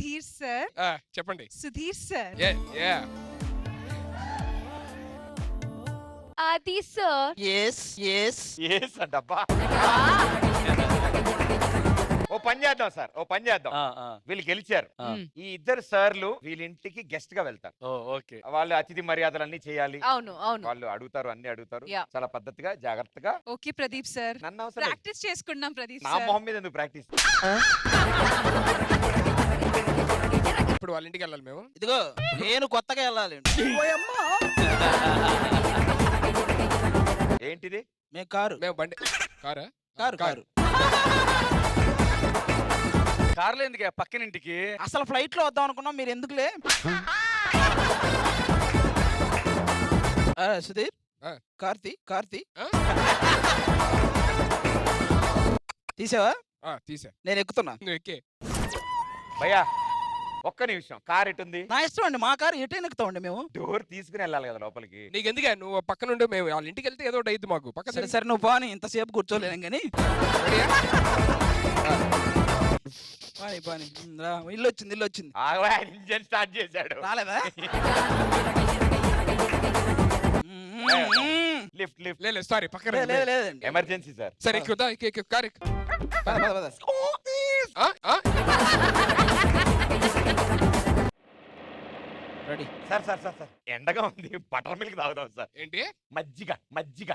Sudheer sir. చెప్పండి. Sudheer sir. ఆది sir. Yes అంటబ్బా. ఓ పని చేద్దాం సార్, ఓ పని చేద్దాం. వీళ్ళు గెలిచారు. ఈ ఇద్దరు సార్లు వీళ్ళ ఇంటికి గెస్ట్ గా వెళ్తారు. ఓకే. వాళ్ళు అతిథి మర్యాదలన్నీ చేయాలి. అవును అవును. వాళ్ళు అడుగుతారు, అన్ని అడుగుతారు. Yeah. చాలా పద్ధతిగా, జాగ్రత్తగా. Okay Pradeep sir. నన్ను అవసరం లేదు. ప్రాక్టీస్ చేసుకున్నాం ప్రదీప్ నా సార్. మొహం మీద ఎందుకు ప్రాక్టీస్? ఇప్పుడు వాళ్ళ ఇంటికి వెళ్ళాలి మేము. ఇదిగో నేను కొత్తగా వెళ్ళాలి. ఏంటిది? మేము కారు. మేము బండి. కారా? Car car. కార్లో ఎందుకు పక్కన ఇంటికి? అసలు ఫ్లైట్ లో వద్దాం అనుకున్నాం, మీరు ఎందుకులే. సుధీర్ కార్తీ కార్తీ తీసావా? తీసా. నేను ఎక్కుతున్నా. నువ్వు ఎక్కే. భయ్యా ఒక్క నిమిషం, కార్ ఎటుంది? నా ఇష్టం అండి, మా కారు ఎటైనా ఎక్కుతామండి మేము. డోర్ తీసుకుని వెళ్ళాలి కదా లోపలికి. నీకు ఎందుకే, నువ్వు పక్క నుండి మేము వాళ్ళ ఇంటికి వెళ్తే ఏదో ఒకటి అయింది మాకు. పక్క సరే సరే నువ్వు పోనీ, ఇంతసేపు కూర్చోలేను కానీ. పాని పాని ఇల్లు వచ్చింది, ఇల్లు వచ్చింది. ఇంజన్ స్టార్ట్ చేశాడు. రాలేదా? Lift lift. లేదు సారీ, పక్కన లేదు లేదండి. Emergency sir. సరే ఎక్కుదా, ఎక్కు కారు ఎక్కు. పద, పద, పద. Ready. Sir sir sir sir ఎండగా ఉంది, బటర్ మిల్క్ తాగుదాం సార్. ఏంటి? మజ్జిగ మజ్జిగ.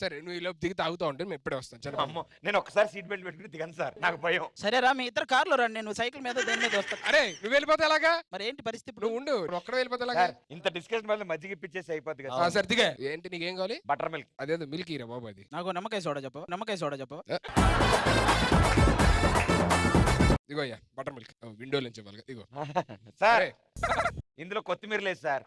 సరే నువ్వు ఈ లోపు దిగి తాగుతా ఉంటే మేము ఇప్పుడే వస్తాను. అమ్మో, నేను ఒక్కసారి సీట్ బెల్ట్ పెట్టుకుని దిగాను సార్, నాకు భయం. సరేరా, మీ ఇద్దరు కార్లో రండి, నేను సైకిల్ మీద దేని మీద వస్తాను. అరే నువ్వు వెళ్ళిపోతే ఎలాగా? మరి ఏంటి పరిస్థితి? నువ్వు ఉండు, ఒక్కడ వెళ్ళిపోతే ఎలాగా? సార్ ఇంత డిస్కషన్ వల్ల మజ్జిగ ఇప్పించేసి అయిపోద్ది కదా. సరే దిగా. ఏంటి నీకేం కావాలి? Butter milk. అదేదో మిల్క్ ఇరా బాబు. అది నాకు నిమ్మకాయ సోడా చెప్పు, నిమ్మకాయ సోడా చెప్పు. ఇగో అయ్యా బటర్ మిల్క్. విండో నుంచి ఇవ్వాలి. ఇగో సార్ ఇందులో కొత్తిమీర లేదు సార్.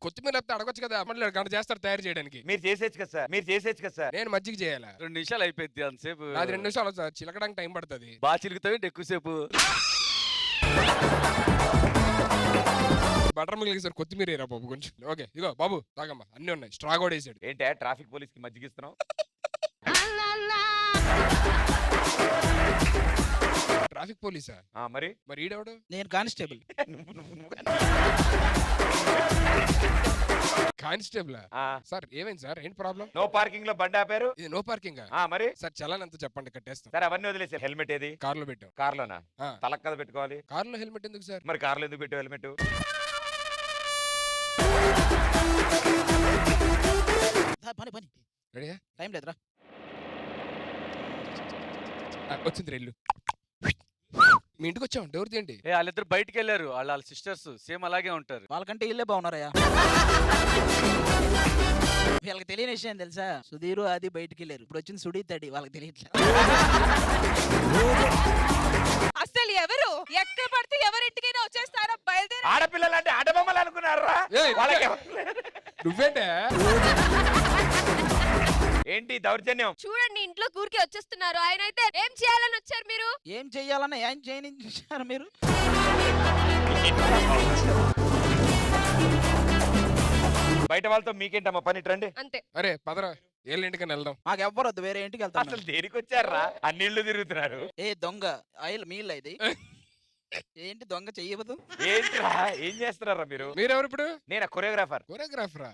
కొత్తిమీర లేకపోతే అడగొచ్చు కదా, మళ్ళీ గంట చేస్తారు తయారు చేయడానికి. మీరు చేసేచ్చు కదా సార్, మీరు చేసేచ్చు కదా సార్. నేను మజ్జిగ చేయాలా? 2 నిమిషాలు అయిపోయింది అంతసేపు. అది 2 నిమిషాలు సార్, చిలకడానికి టైం పడుతుంది. బాగా చిలుకుతావు ఎక్కువసేపు. బటర్ మిల్క్ సార్, కొత్తిమీర ఏరా బాబు కొంచెం. ఓకే ఇగో బాబు తాగమ్మా, అన్ని ఉన్నాయి. స్ట్రా కూడా వేసాడు. ఏంటే ట్రాఫిక్ పోలీస్ కి మజ్జిగ ఇస్తున్నావు? ట్రాఫిక్ పోలీసా? మరి మరి ఈడెవడు? నేను కానిస్టేబుల్. Constable sir. ఏమైంది సార్, ఏంటి ప్రాబ్లం? నో పార్కింగ్ లో బండి ఆపారు. ఇది నో పార్కింగ్. మరి సార్ చలాన్ ఎంత చెప్పండి, కట్టేస్తాం. సార్ అవన్నీ వదిలేసారు. హెల్మెట్ ఏది? కార్ లో పెట్టాం. కార్ లోనా? తలక్ కదా పెట్టుకోవాలి. కార్ లో హెల్మెట్ ఎందుకు సార్? మరి కార్ లో ఎందుకు పెట్టావు హెల్మెట్? పని పని రెడీయా? టైం లేదురా. వచ్చింది రెల్లు. మీ ఇంటికి వచ్చాం. డోర్ తీయండి. వాళ్ళిద్దరు బయటికి వెళ్ళారు. వాళ్ళ సిస్టర్స్ సేమ్ అలాగే ఉంటారు. వాళ్ళకంటే ఇల్లే బాగున్నారయ్యా. వీళ్ళకి తెలియని విషయం తెలుసా, సుధీరు అది బయటికి వెళ్ళారు. ఇప్పుడు వచ్చింది సుడి తడి, వాళ్ళకి తెలియట్లేదు. అసలు ఎవరు ఎక్కడ పడితే ఎవరింటికైనా వచ్చేస్తారా? బయలుదేరి. ఆడపిల్లలు అంటే ఆడబొమ్మలు అనుకున్నారా? నువ్వేంటే ఏంటి దౌర్జన్యం? చూడండి, ఇంట్లో ఊరికి వచ్చేస్తున్నారు. ఆయన అయితే ఏం చేయాలని వచ్చారు మీరు? ఏం చెయ్యాలన్నా ఏం చేయని చూసారు మీరు. బయట వాళ్ళతో మీకేంటమ్మా పని? రండి. అంతే. అరే పదరా, ఏళ్ళ ఇంటికని వెళ్దాం. మాకు ఎవ్వరొద్దు, వేరే ఇంటికి వెళ్తాం. అసలు దేనికి వచ్చారా? అన్నిళ్ళు తిరుగుతున్నారు. ఏ దొంగ ఆయిల్ మీల్ ఇది. ఏంటి దొంగ చెయ్యవద్దు? ఏంట్రా, ఏం చేస్తున్నారా మీరు? మీరెవరు ఇప్పుడు? నేను కొరియోగ్రాఫర్. కొరియోగ్రాఫరా?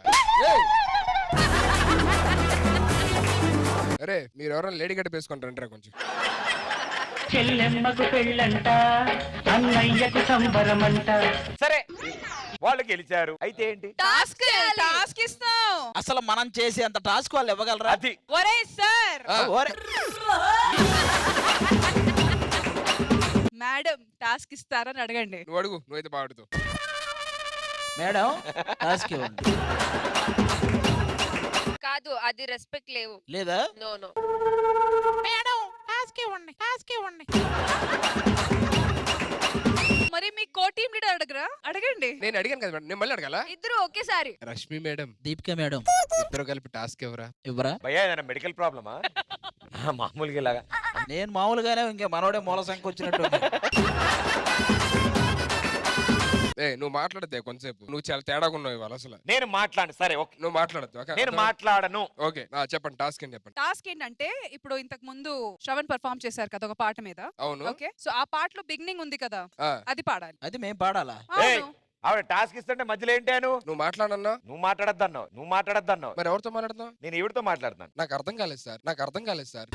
అరే మీరు ఎవరైనా లేడీ గడ్డ వేసుకుంటారంటారా కొంచెం? చెల్లెమ్మకు పెళ్ళంట, అన్నయ్యకు సంబరమంట. సరే వాళ్ళు గెలిచారు, అయితే ఏంటి? టాస్క్ టాస్క్ ఇస్తాం. అసలు మనం చేసే అంత టాస్క్ వాళ్ళు ఇవ్వగలరా? అది ఒరే సార్, మేడం టాస్క్ ఇస్తారని అడగండి. నువ్వు అడుగు, నువ్వైతే బాగుడుతావు. మేడం టాస్క్ ఇవ్వండి. కాదు, అది రెస్పెక్ట్ లేవు. లేదా? No no. మేడం టాస్క్ ఇవ్వండి, టాస్క్ ఇవ్వండి. మరి మీ కో టీమ్ లీడర్ అడగరా? అడగండి. నేను అడిగాను కదా మేడం, నేను మళ్ళీ అడగాల? ఇద్దరు ఒకేసారి. రష్మి మేడం, దీపిక మేడం ఇద్దరు కలిపి టాస్క్ ఎవరా? ఇవ్వరా? భయ్యా ఏదైనా మెడికల్ ప్రాబ్లమా? మామూలుగా ఇలాగా నేను మామూలుగానే, ఇంకా మనోడే మూల సంఖ్య వచ్చినట్టు. ఏ నువ్వు మాట్లాడద్దే కొంతసేపు నువ్వు చాలా తేడాగా ఉన్నావు ఇవాళ అసలు నేను మాట్లాడు సరే ఓకే నువ్వు మాట్లాడద్దు ఓకే నేను మాట్లాడను. ఓకే చెప్పండి టాస్క్ ఏంటి చెప్పండి టాస్క్ ఏంటంటే ఇప్పుడు ఇంతకు ముందు శ్రవణ్ పర్ఫామ్ చేశారు కదా ఒక పాట మీద. అవును ఓకే సో ఆ పాటలో బిగినింగ్ ఉంది కదా, ఆ, అది పాడాలి. అది మేము పాడాలా? ఏయ్, అవును. ఆవిడ టాస్క్ ఇస్తుంటే మధ్యలో ఏంటాను? నువ్వు మాట్లాడన్నా నువ్వు మాట్లాడద్దన్నావు, నువ్వు మాట్లాడద్దన్నావు. మరి ఎవరితో మాట్లాడుతున్నావు? నేను ఈవిడతో మాట్లాడుతాను. నాకు అర్థం కాలేదు సార్, నాకు అర్థం కాలేదు సార్.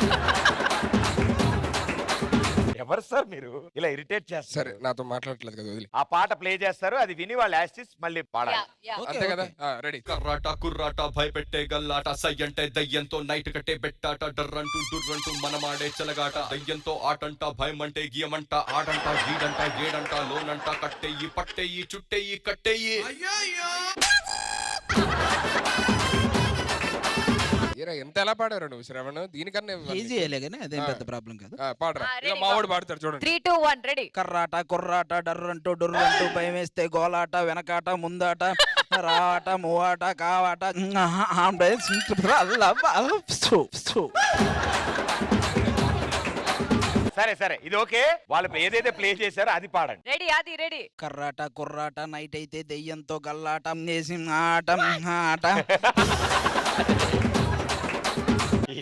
ఎవరు సార్ మీరు ఇలా ఇరిటేట్ సరే చేస్తారు? నాతో మాట్లాడట్లేదు కదా వదిలి. ఆ పాట ప్లే చేస్తారు, అది విని వాళ్ళు యాస్టిస్ మళ్ళీ పాడాలి. ఓకే, అంతే కదా ఓకే. రెడీ. కర్రాట కుర్రాట భయపెట్టే గల్లాట సై అంటే దయ్యంతో నైట్ కట్టే బెట్టాట డర్రంటూ డుర్రంటూ మనమాడే చెలగాట దయ్యంతో ఆటంట భయం అంటే గియమంట ఆడంట గీడంట ఏడంట లోనంట కట్టెయ్యి పట్టెయ్యి చుట్టెయ్యి కట్టెయ్యి. ఏరా ఎంత ఎలా పాడారు నువ్వు శ్రవణ్? దీనికన్నా ఈజీ అయ్యలే కానీ అదేం పెద్ద ప్రాబ్లం కాదు. పాడరా. ఆ, ఇక ready, మావాడు పాడతాడు చూడండి. 3, 2, 1 రెడీ. కర్రాట కుర్రాట డర్రంటూ డొర్రంటూ భయం వేస్తే గోలాట వెనకాట ముందాట రావాట మూవాట కావాట సరే సరే ఇది ఓకే. వాళ్ళు ఏదైతే ప్లే చేశారో అది పాడండి. రెడీ అది రెడీ. కర్రాట కుర్రాట నైట్ అయితే దెయ్యంతో గల్లాటం చేసి ఆటం ఆట.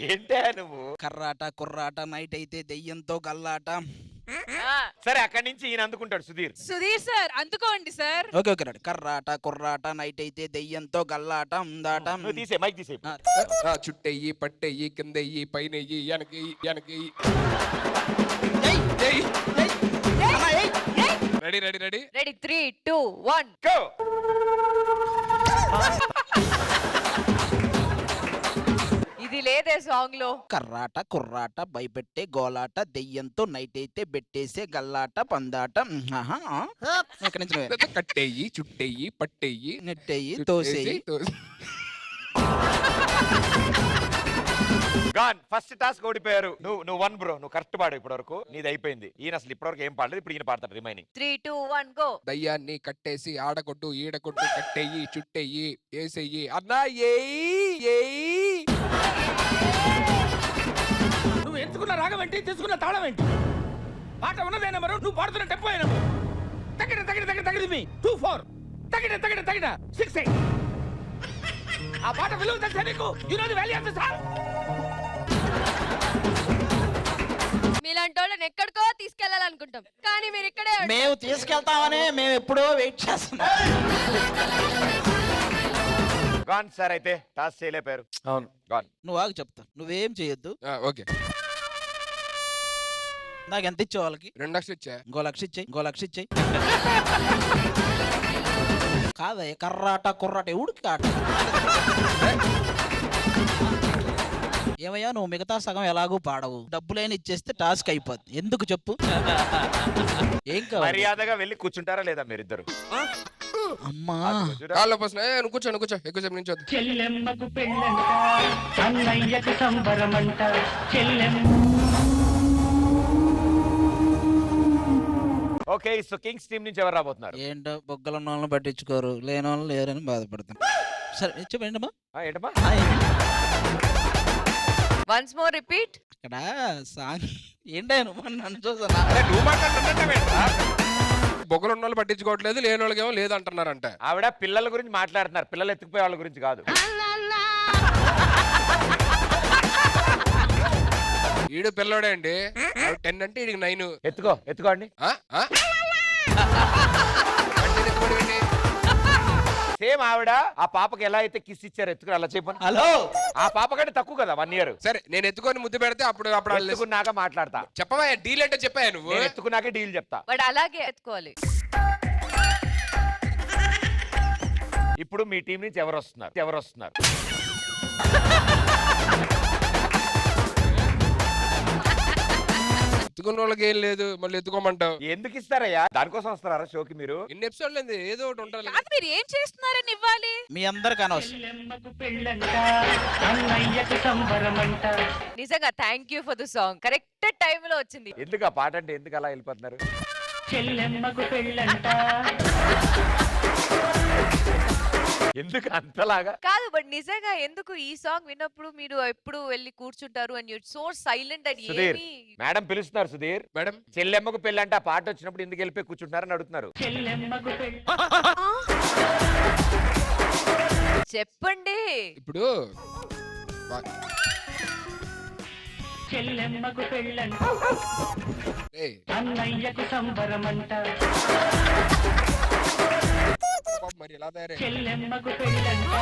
ఏంటా నువ్వు? కర్రాట కుర్రాట నైట్ అయితే దెయ్యంతో గల్లాట. సరే అక్కడి నుంచి ఈయన అందుకుంటాడు సుధీర్. సుధీర్ సార్ అందుకోండి సార్. ఓకే ఓకే రండి. కర్రాట కుర్రాట నైట్ అయితే దెయ్యంతో గల్లాట ఉందాట. నువ్వు తీసే మైక్ తీసే. చుట్టెయ్యి పట్టెయ్యి కిందెయ్యి పైనెయ్యి వెనకెయ్యి వెనకెయ్యి. Ready ready ready ready 3, 2, 1 go. ఇది లేదే సాంగ్ లో. కర్రాట కుర్రాట భయపెట్టే గోలాట దెయ్యంతో నైట్ అయితే బెట్టేసే గల్లాట పందాట. ఎక్కడి నుంచి నువ్వే? కట్టెయ్యి చుట్టెయ్యి పట్టెయ్యి నెట్టేయి తోసేయి. గాన్ ఫస్ట్ టాస్క్ ఓడిపోయారు. నువ్వు వన్ బ్రో, నువ్వు కరెక్ట్ పాడు ఇప్పటి వరకు. నీది అయిపోయింది. ఈయన అసలు ఇప్పటివరకు ఏం పాడలేదు, ఇప్పుడు ఈయన పాడతాడు రిమైనింగ్. 3, 2, 1 గో. దయ్యాన్ని కట్టేసి ఆడకొట్టు ఈడకొట్టు కట్టెయ్యి చుట్టెయ్యి ఏసెయ్యి అన్నా ఏయ్. నువ్వు ఎంచుకున్న రాగం ఏంటి, తీసుకున్న తాళం ఏంటి? పాట ఉన్నదే నెంబరు, నువ్వు పాడుతున్న టెంపో నెంబరు. తగిన తగిన తగిన తగిన మీ 2, 4 తగిన తగిన తగిన 6, 8. ఆ పాట విలువ తెలుసా నీకు? You know the value of the song. మీలాంటి వాళ్ళని ఎక్కడికో తీసుకెళ్లాలనుకుంటాం, కానీ మీరు ఇక్కడే ఉండండి. మేము తీసుకెళ్తామని మేము ఎప్పుడో వెయిట్ చేస్తున్నాం. గాన్ సార్ అయితే టాస్క్ చేయలేపారు. అవును. గాన్ నువ్వు ఆగు చెప్తా. నువ్వేం చేయొద్దు. ఓకే నాకు ఎంత ఇచ్చే వాళ్ళకి? 2 లక్షలు ఇచ్చా. ఇంకో లక్ష ఇచ్చేయి, ఇంకో లక్ష ఇచ్చేయి. కాదయ్య కర్రాట కుర్రాట ఎవడికి ఆట? ఏమయ్యా నువ్వు మిగతా సగం ఎలాగూ పాడవు, డబ్బులైనా ఇచ్చేస్తే టాస్క్ అయిపోద్ది. ఎందుకు చెప్పు? ఏం కావాలి? మర్యాదగా వెళ్ళి కూర్చుంటారా లేదా మీరిద్దరు? అమ్మా కాళ్ళు పోసిన నువ్వు కూర్చో నువ్వు కూర్చో ఎక్కువసేపు నుంచి వద్దు. చెల్లెమ్మకు పెళ్ళంట అన్నయ్యకు సంబరమంట చెల్లెమ్మ. ఓకే సో కింగ్స్ టీం నుంచి ఎవరు రాబోతున్నారు? ఏంటో బొగ్గల ఉన్న వాళ్ళని పట్టించుకోరు, లేని వాళ్ళు లేరని బాధపడతాను. సరే చెప్పండి అమ్మా. ఏంటమ్మా? Once more repeat. ఇక్కడ సాంగ్ ఏంటో నువ్వు నన్ను చూసా. నువ్వు మాట్లాడుతున్నా బొగ్గలు ఉన్న వాళ్ళు పట్టించుకోవట్లేదు, లేని వాళ్ళకి ఏమో లేదంటున్నారంట. ఆవిడ పిల్లల గురించి మాట్లాడుతున్నారు, పిల్లలు ఎత్తుకుపోయే వాళ్ళ గురించి కాదు. ఈడు పిల్లోడే అండి. 10 అంటే ఈడికి 9. ఎత్తుకోండి. సేమ్ ఆవిడ ఆ పాపకి ఎలా అయితే కిస్ ఇచ్చారు ఎత్తుకుని అలా చెప్పండి. హలో ఆ పాప కంటే తక్కువ కదా 1 year. సరే నేను ఎత్తుకొని ముద్దు పెడితే అప్పుడు వాళ్ళు ఎత్తుకున్నాక మాట్లాడతా. చెప్పవా డీల్ అంటే చెప్పాయా నువ్వు? నేను ఎత్తుకున్నాకే డీల్ చెప్తా. వాడు అలాగే ఎత్తుకోవాలి. ఇప్పుడు మీ టీం నుంచి ఎవరు వస్తున్నారు? ఎత్తుకున్న వాళ్ళకి ఏం లేదు, మళ్ళీ ఎత్తుకోమంటావు. ఎందుకు ఇస్తారయ్యా? దానికోసం వస్తారా షోకి మీరు? ఇన్ని ఎపిసోడ్లు ఏంది, ఏదో ఒకటి ఉండాలి. కాదు మీరు ఏం చేస్తున్నారని ఇవ్వాలి. మీ అందరికి అనవసరం. చెల్లెమ్మకు పెళ్ళంట అన్నయ్యకు సంబరమంట. నిజంగా thank you for the song. Correct time లో వచ్చింది. ఎందుకు ఆ పాట అంటే ఎందుకు అలా వెళ్ళిపోతున్నారు? చెల్లెమ్మకు పెళ్ళంట ఎందుకు అంతలాగా? కాదు బట్ నిజంగా ఎందుకు ఈ సాంగ్ విన్నప్పుడు మీరు ఎప్పుడు వెళ్ళి కూర్చుంటారు and you so silent and Sudheer ఏమి మేడం పిలుస్తున్నారు. సుధీర్ మేడం చెల్లెమ్మకు పెళ్ళంటే ఆ పాట వచ్చినప్పుడు ఎందుకు వెళ్ళిపోయి కూర్చుంటున్నారని అడుగుతున్నారు. చెల్లెమ్మకు పెళ్ళి చెప్పండి. ఇప్పుడు చెల్లెమ్మకు పెళ్ళంట ఏయ్, అన్నయ్యకు సంబరమంట పాపం మరి ఎలా తయారై చెల్లెమ్మకు పెళ్ళంట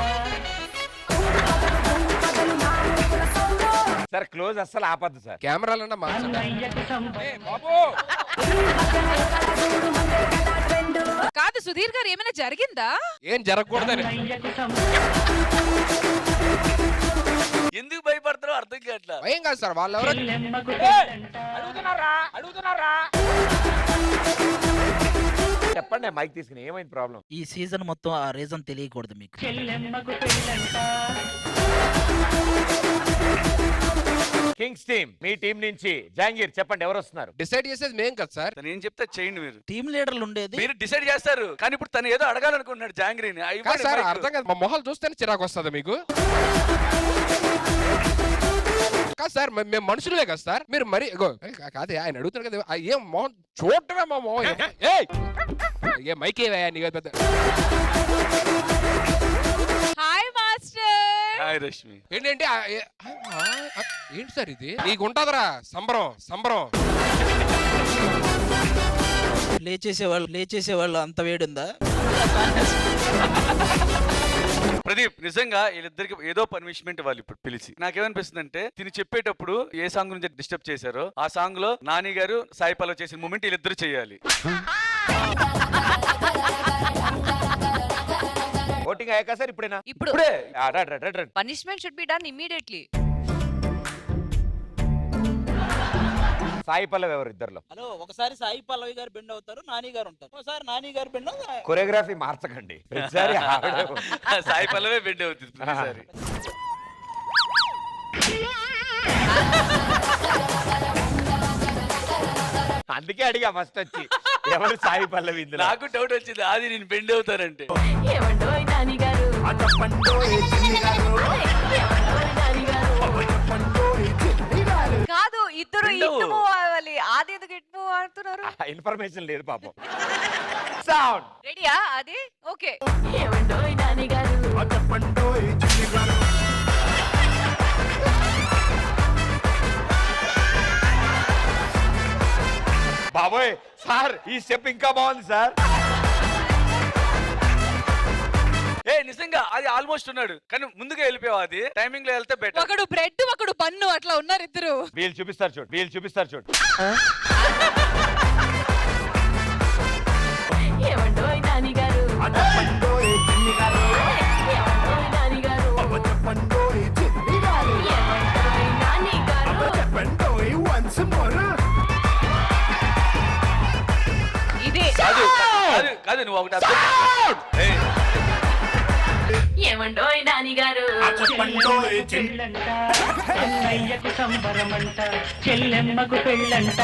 సార్ క్లోజ్ అస్సలు ఆపద్దు సార్. కెమెరాలన్నా మార్చండి. అన్నయ్యకు సంబరం ఏయ్, బాబు కాదు సుధీర్ గారు ఏమైనా జరిగిందా? ఏం జరగకూడదని అన్నయ్యకు సంబరం ఎందుకు భయపడతారో అర్థం కావట్లా. భయం కాదు సార్, వాళ్ళు ఎవరో చెల్లెమ్మకు పెళ్ళంట అడుగుతున్నారా? చెప్పండి మైక్ తీసుకుని ఏమైంది ప్రాబ్లం? ఈ సీజన్ మొత్తం ఆ రీజన్ తెలియకూడదు మీకు. చెల్లెమ్మకు పెళ్ళంట కింగ్స్ టీమ్ మీ టీం నుంచి జహాంగీర్ చెప్పండి ఎవరు వస్తున్నారు? డిసైడ్ చేసేది మేం కదా సార్. తను ఏం చెప్తే చేయండి మీరు. టీమ్ లీడర్లు ఉండేది మీరు డిసైడ్ చేస్తారు కానీ ఇప్పుడు తను ఏదో అడగాలనుకుంటున్నాడు జాంగ్రీని. కాదు సార్, అర్థం కాదు, మా మొహాలు చూస్తేనే చిరాకు వస్తుంది మీకు. కాదు సార్, మేము మనుషులే కదా సార్. మీరు మరి కాదే ఆయన అడుగుతున్నారు కదా, ఏం మొహం చూడటమే మా మొహం. ఏ మైక్ ఏవయ్యా నీ పెద్ద. Hi master. హాయ్ రష్మి. ఏంటంటే ఏంటి సార్ ఇది? నీకు ఉంటదరా సంబరం సంబరం. ప్లే చేసేవాళ్ళు అంత వేడుందా? ప్రదీప్ నిజంగా వీళ్ళిద్దరికి ఏదో పనిష్మెంట్ వాళ్ళు ఇప్పుడు పిలిచి. నాకేమనిపిస్తుంది అంటే తిని చెప్పేటప్పుడు ఏ సాంగ్ గురించి డిస్టర్బ్ చేశారో ఆ సాంగ్ లో నాని గారు సాయి పల్లవి చేసిన మూమెంట్ వీళ్ళిద్దరు చేయాలి. ఓటింగ్ అయ్యాక సార్ ఇప్పుడేనా? ఇప్పుడు ఇప్పుడే రండి. Punishment should be done immediately. Sai Pallavi ఎవరు ఇద్దరులో? హలో, ఒకసారి సాయి పల్లవి గారు బెండ్ అవుతారు, నాని గారు ఉంటారు. ఒకసారి నాని గారు బెండ్ అవుతారు. కొరియోగ్రఫీ మార్చకండి ప్రతిసారి ఆవిడే. సాయి పల్లవే బెండ్ అవుతుంది ప్రతిసారి. అందుకే అడిగా ఫస్ట్ వచ్చి ఎవరు సాయి పల్లవి ఇందులో? నాకు డౌట్ వచ్చింది అది నేను బెండ్ అవుతానంటే. కాదు ఇద్దరు రెండో. ఇటు మూవ్ అవ్వాలి. ఆది ఎందుకు ఇటు మూవ్ ఆడుతున్నారు? ఇన్ఫర్మేషన్ లేదు పాపం. సౌండ్ రెడీయా? అది ఓకే. బాబోయ్ సార్ ఈ స్టెప్ ఇంకా బాగుంది సార్. ఏ నిజంగా అది ఆల్మోస్ట్ ఉన్నాడు కానీ ముందుగా వెళ్ళిపోయావు. అది టైమింగ్ లో వెళ్తే బెటర్. ఒకడు బ్రెడ్ ఒకడు బన్ను అట్లా ఉన్నారు ఇద్దరు. వీళ్ళు చూపిస్తారు చూడు. ఇదే కాదు కాదు నువ్వు ఒకటి అర్థం. ఏయ్, ఏమండోయ్ నానిగారు పెళ్ళంట అన్నయ్యకు సంబరమంట చెల్లెమ్మకు పెళ్ళంట